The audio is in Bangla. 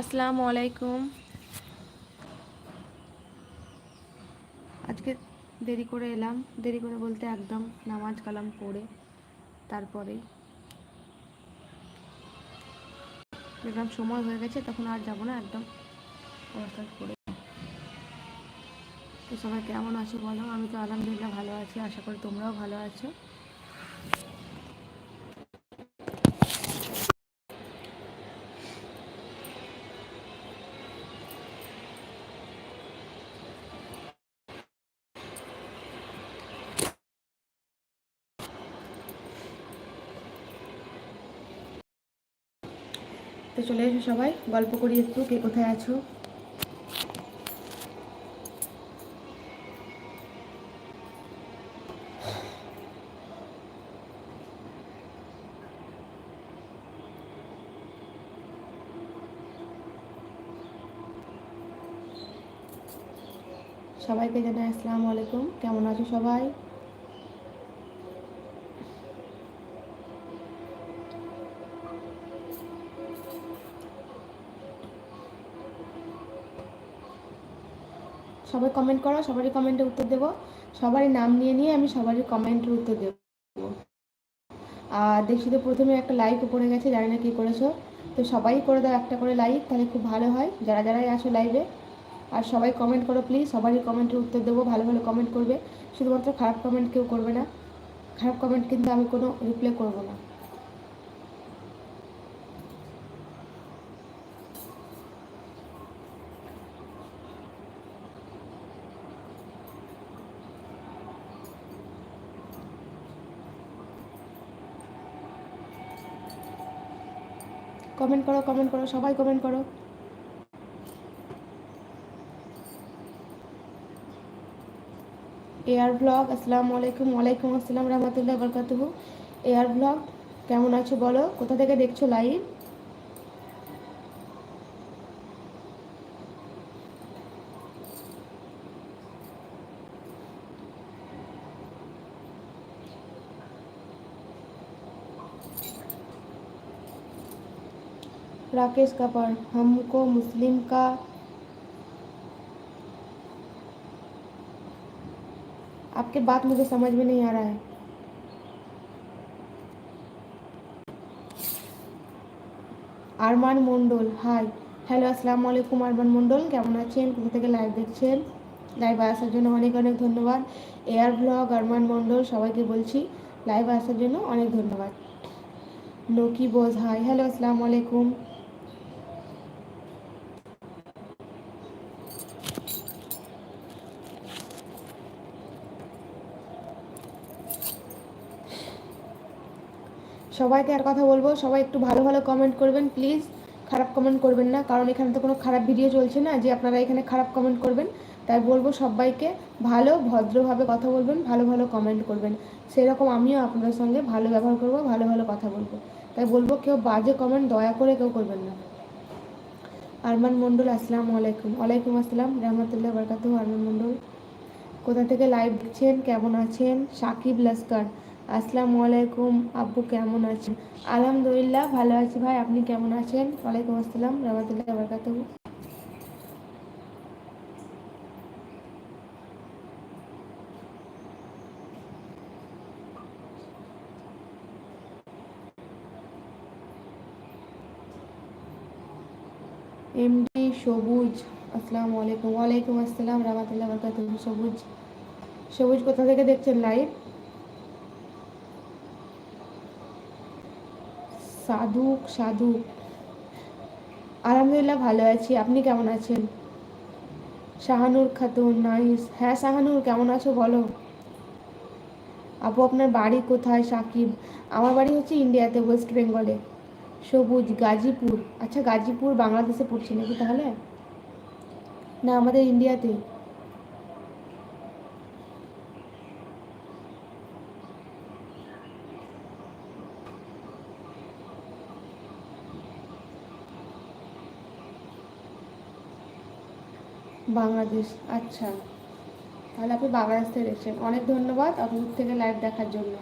আসসালামু আলাইকুম। আজকে দেরি করে এলাম, দেরি করে বলতে একদম নামাজ কালাম পড়ে তারপরেই দেখলাম সময় হয়ে গেছে, তখন আর যাবো না, একদম অবস্থা পড়ে। তো সবাই কেমন আছো বলো? আমি তো আলহামদুলিল্লাহ ভালো আছি, আশা করি তোমরাও ভালো আছো। তো চলে এসো সবাই, গল্প করি একটু, কে কোথায় আছো। সবাইকে জানাই আসসালামু আলাইকুম, কেমন আছো সবাই? সবাই কমেন্ট করো, সবারই কমেন্টে উত্তর দেবো। সবারই নাম নিয়ে নিয়ে আমি সবারই কমেন্টের উত্তর দেবো। আর দেখছি তো প্রথমে একটা লাইক পড়ে গেছে, জানি না কী করেছো। তো সবাই করে দাও একটা করে লাইক, তাহলে খুব ভালো হয়, যারা যারাই আসো লাইভে। আর সবাই কমেন্ট করো প্লিজ, সবারই কমেন্টের উত্তর দেবো, ভালো ভালো কমেন্ট করবে। শুধুমাত্র খারাপ কমেন্ট কেউ করবে না, খারাপ কমেন্ট কিন্তু আমি কোনো রিপ্লাই করবো না। কমেন্ট করো, কমেন্ট করো, সবাই কমেন্ট করো। এয়ার ব্লগ, আসসালামু আলাইকুম। ওয়ালাইকুম আসসালাম রহমতুল্লাহ বরকাতুহু। এয়ার ব্লগ, কেমন আছো বলো, কোথা থেকে দেখছো লাইভ? राकेश कपूर, हमको मुस्लिम का आपके बात मुझे समझ में नहीं आ रहा है। আরমান মণ্ডল, হাই, হ্যালো, আসসালামু আলাইকুম। আরমান মণ্ডল কেমন আছেন, কোথা থেকে লাইভ দেখছেন? লাইভে আসার জন্য অনেক অনেক ধন্যবাদ। এয়ার ব্লগ আরমান মণ্ডল, সবাইকে বলছি লাইভে আসার জন্য অনেক ধন্যবাদ। নকি বোঝ, হাই, হ্যালো, আসসালামু আলাইকুম। সবাইকে আর কথা বলবো, সবাই একটু ভালো ভালো কমেন্ট করবেন প্লিজ, খারাপ কমেন্ট করবেন না, কারণ এখানে তো কোনো খারাপ ভিডিও চলছে না যে আপনারা এখানে খারাপ কমেন্ট করবেন। তাই বলবো সবাইকে ভালো ভদ্রভাবে কথা বলবেন, ভালো ভালো কমেন্ট করবেন, সেরকম আমিও আপনাদের সঙ্গে ভালো ব্যবহার করব, ভালো ভালো কথা বলবো। তাই বলবো কেউ বাজে কমেন্ট দয়া করে কেউ করবেন না। আরমান মণ্ডল, আসসালামু আলাইকুম। ওয়ালাইকুম আসসালাম রহমতুল্লাহ বরকাতুহু। আরমান মণ্ডল কোথা থেকে লাইভ দেখছেন, কেমন আছেন? সাকিব লস্কর, আসসালামু আলাইকুম আব্বু, কেমন আছেন? আলহামদুলিল্লাহ ভালো আছি ভাই, আপনি কেমন আছেন? ওয়ালাইকুম আসসালাম রহমতুল্লাহ বরকাতুহু। এমডি সবুজ, আসসালামু আলাইকুম। ওয়ালাইকুম আসসালাম রহমতুল্লাহ বরকাতুহু। সবুজ, সবুজ কোথা থেকে দেখছেন লাইভ? সাধুক, সাধুক, আলহামদুলিল্লাহ ভালো আছি, আপনি কেমন আছেন? শাহানুর খাতুন, নাইস, হ্যাঁ শাহানুর কেমন আছো বলো। আপু আপনার বাড়ি কোথায়? সাকিব, আমার বাড়ি হচ্ছে ইন্ডিয়াতে, ওয়েস্ট বেঙ্গলে। সবুজ, গাজীপুর, আচ্ছা গাজীপুর বাংলাদেশে পড়ছে নাকি তাহলে? না, আমাদের ইন্ডিয়াতে। বাংলাদেশ, আচ্ছা, তাহলে আপনি বাংলাদেশ থেকে দেখছেন, অনেক ধন্যবাদ আপনার থেকে লাইভ দেখার জন্য।